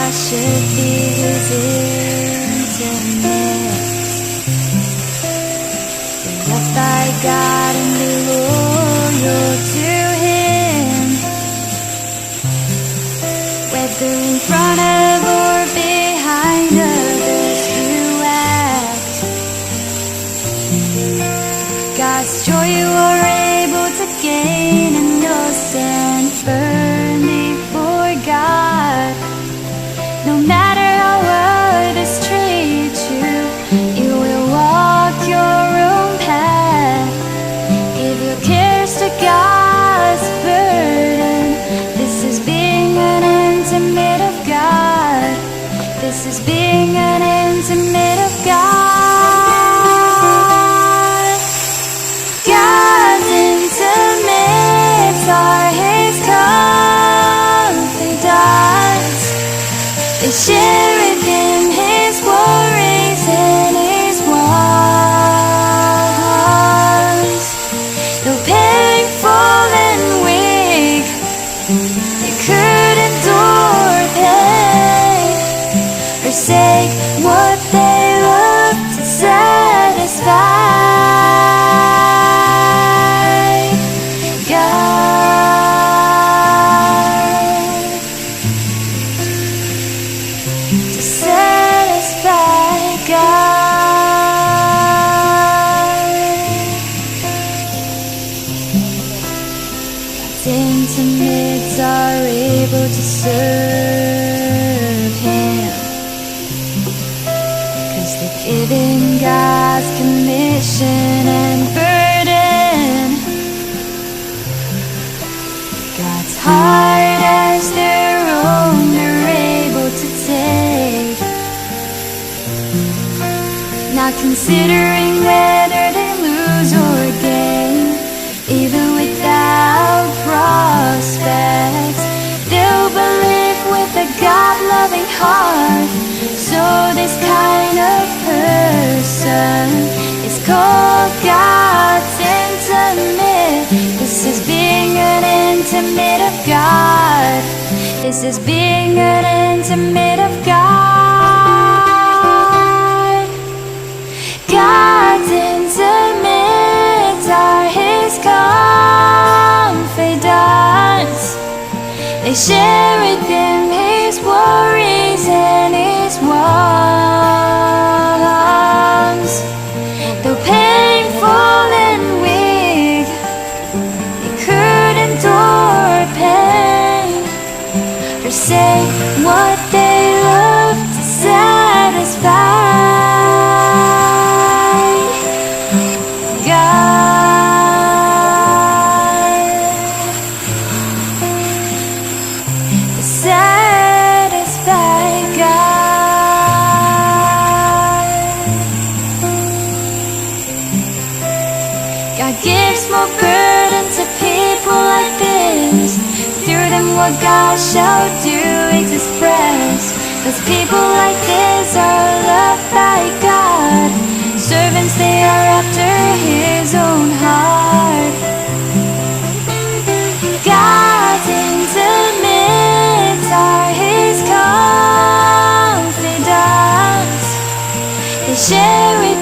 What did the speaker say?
I should be his intimate, loved by God and be loyal to him, whether in front of or behind others you act. God's joy you are able to gain, and you'll stand firm before God. No matter how others treat you, you will walk your own path. Give your cares to God's burden. This is being an intimate of God. This is being an intimate of God. God's intimates are his confidants. They share with him his worries and his wants. Though painful and weak, they could endure pain, forsake what they love to satisfy God, to satisfy God. Intimates are able to serve him, 'cause they're given God's commission and burden. God's heart as their own they're able to take, not considering whether they lose or gain. Even without prospects, they'll believe with a God-loving heart. So this kind of person is called God's intimate. This is being an intimate of God. This is being an intimate of God. God's intimates are his confidants. They share with him his worries and his wants. Though painful and weak, they could endure pain, forsake what they love to satisfy God, to satisfy God. God gives more burden to people like this. Through them what God shall do is expressed. 'Cause people like this are loved by God. Servants, they are after his own heart. God's intimates are his confidants. They share with